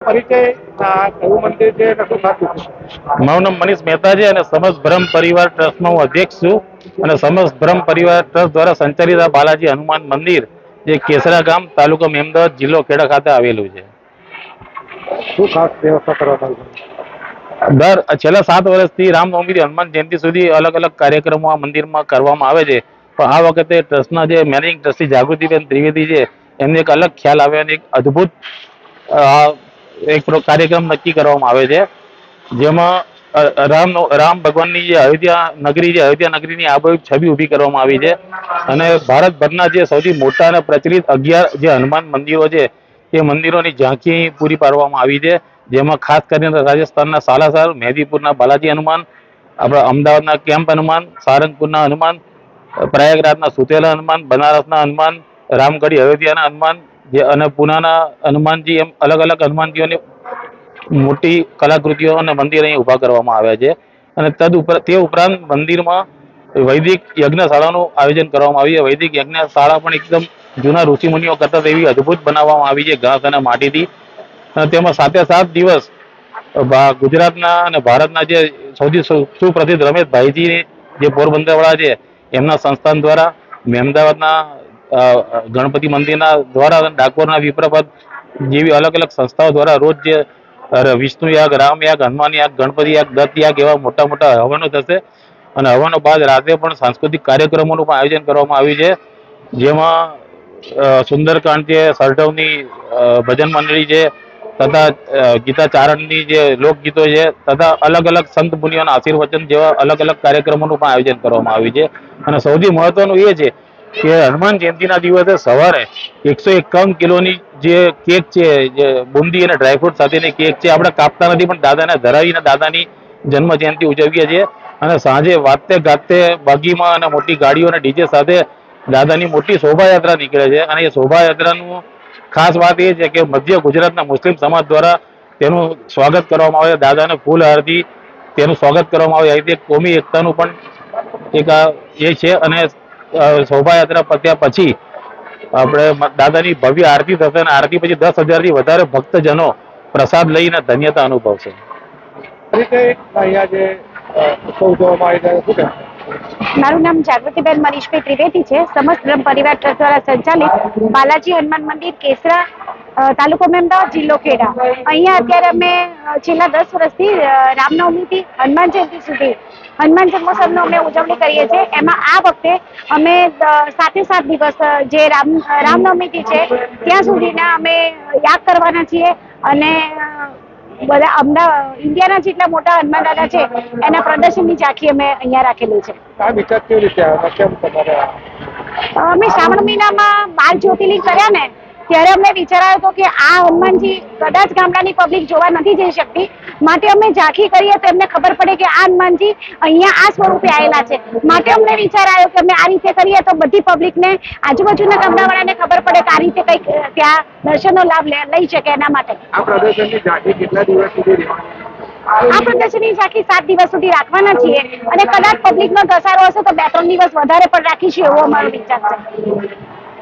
પરિચય કયું મંદિર છે અને શું ખાતું છે? મારું નામ મનીષ મહેતા છે અને સમસ્ત બ્રહ્મ પરિવાર ટ્રસ્ટનો હું અધ્યક્ષ છું અને સમસ્ત બ્રહ્મ પરિવાર ટ્રસ્ટ દ્વારા સંચાલિત આ બાલાજી હનુમાન મંદિર જે કેસરા ગામ, તાલુકો મેમદાવાદ, જિલ્લો ખેડા ખાતે આવેલું છે. શું ખાસ વ્યવસ્થા કરવામાં આવી? છેલ્લા 7 વર્ષથી રામનવમીથી હનુમાન જયંતિ સુધી અલગ અલગ કાર્યક્રમો આ મંદિરમાં કરવામાં આવે છે. પણ આ વખતે ટ્રસ્ટના જે મેનેજિંગ ટ્રસ્ટી જાગૃતિબેન ત્રિવેદી છે એમને એક અલગ ખ્યાલ આવ્યો અને એક અદ્ભુત એક કાર્યક્રમ નક્કી કરવામાં આવે છે, જેમાં રામ ભગવાનની જે અયોધ્યા નગરીની આબરૂ છબી ઊભી કરવામાં આવી છે અને ભારતભરના જે સૌથી મોટા અને પ્રચલિત 11 જે હનુમાન મંદિરો છે તે મંદિરોની ઝાંખી પૂરી પાડવામાં આવી છે, જેમાં ખાસ કરીને રાજસ્થાનના સાલાસર, મહેદીપુરના બાલાજી હનુમાન, આપણા અમદાવાદના કેમ્પ હનુમાન, સારંગપુરના હનુમાન, પ્રયાગરાજના સુતેલા હનુમાન, બનારસના હનુમાન, રામગઢી અયોધ્યાના હનુમાન અને પુનાના હનુમાનજી, એમ અલગ અલગ હનુમાનજીઓની મોટી કલાકૃતિઓ અને મંદિર અહીં ઊભા કરવામાં આવ્યા છે. અને તે ઉપરાંત મંદિરમાં વૈદિક યજ્ઞશાળાનું આયોજન કરવામાં આવ્યું છે. વૈદિક યજ્ઞશાળા પણ એકદમ જૂના ઋષિમુનિઓ કરતા એવી અદ્ભુત બનાવવામાં આવી છે, ઘાસ અને માટીથી. અને તેમાં 7 દિવસ ગુજરાતના અને ભારતના જે સૌથી સુપ્રસિદ્ધ રમેશભાઈજી જે પોરબંદરવાળા છે એમના સંસ્થાન દ્વારા, મહેમદાવાદના ગણપતિ મંદિરના દ્વારા, ડાકોરના વિપ્રપદ જેવી અલગ અલગ સંસ્થાઓ દ્વારા રોજ જે વિષ્ણુ યાગ, રામ યાગ, હનુમાન યાગ, ગણપતિ યાગ, દત્ત યાગ એવા મોટા મોટા હવનો થશે. અને હવનો બાદ રાતે પણ સાંસ્કૃતિક કાર્યક્રમોનું પણ આયોજન કરવામાં આવ્યું છે, જેમાં સુંદરકાંડ છે, સરઢવની ભજન મંડળી છે તથા ગીતા ચારણની જે લોકગીતો છે તથા અલગ અલગ સંત મુનિઓના આશીર્વચન જેવા અલગ અલગ કાર્યક્રમોનું પણ આયોજન કરવામાં આવ્યું છે. અને સૌથી મહત્વનું એ છે કે હનુમાન જયંતિના દિવસે સવારે 151 કિલોની જે કેક છે, જે બુંદી અને ડ્રાયફ્રૂટ સાથેની કેક છે, આપણે કાપતા નથી પણ દાદાને ધરાવીને દાદાની જન્મ જયંતિ ઉજવીએ છીએ. અને સાંજે વાતે ગાતે બાગીમાં અને મોટી ગાડીઓ અને ડીજે સાથે દાદાની મોટી શોભાયાત્રા નીકળે છે. અને એ શોભાયાત્રાનું ખાસ વાત એ છે કે મધ્ય ગુજરાતના મુસ્લિમ સમાજ દ્વારા તેનું સ્વાગત કરવામાં આવે છે. દાદાને ફૂલહારથી તેનું સ્વાગત કરવામાં આવે. આ રીતે કોમી એકતાનું પણ એક એ છે. અને શોભાયાત્રા પત્યા પછી આપણે દાદાની ભવ્ય આરતી થશે અને આરતી પછી 10,000થી વધારે ભક્તજનો પ્રસાદ લઈને ધન્યતા અનુભવશે. મારું નામ જાગૃતિબેન મનીષભાઈ ત્રિવેદી છે. સમસ્ત બ્રહ્મ પરિવાર ટ્રસ્ટ દ્વારા સંચાલિત બાલાજી હનુમાન મંદિર, કેસરા, તાલુકો મેમદાવાદ, જિલ્લો ખેડા. અહીંયા અત્યારે અમે છેલ્લા 10 વર્ષથી રામનવમીથી હનુમાન જયંતિ સુધી હનુમાન જન્મોત્સવનો અમે ઉજવણી કરીએ છીએ. એમાં આ વખતે અમે 7 દિવસ જે રામનવમીથી છે ત્યાં સુધીના અમે યાગ કરવાના છીએ. અને બધા ઇન્ડિયાના જેટલા મોટા હનુમાન દાદા છે એના પ્રદર્શનની ઝાંખી અમે અહીંયા રાખેલી છે. અમે શ્રાવણ મહિનામાં 12 જ્યોતિર્લિંગ કર્યા ને ત્યારે અમને વિચાર આવ્યો હતો કે આ હનુમાનજી કદાચ ગામડાની પબ્લિક જોવા નથી જઈ શકતી, માટે અમે ઝાંખી કરીએ તો એમને ખબર પડે કે આ હનુમાનજી અહીંયા આ સ્વરૂપે આવેલા છે. માટે અમને વિચાર આવ્યો કે અમે આ રીતે કરીએ તો બધી પબ્લિકને, આજુબાજુના ગામડાવાળાને ખબર પડે કે આ રીતે કંઈક ત્યાં દર્શનનો લાભ લઈ શકે. એના માટે આ પ્રદર્શનની ઝાંખી કેટલા દિવસ સુધી રહેવાની? આ પ્રદર્શનની ઝાંખી 7 દિવસ સુધી રાખવાના છીએ અને કદાચ પબ્લિકનો ધસારો હશે તો 2-3 દિવસ વધારે પણ રાખીશું એવો અમારો વિચાર છે.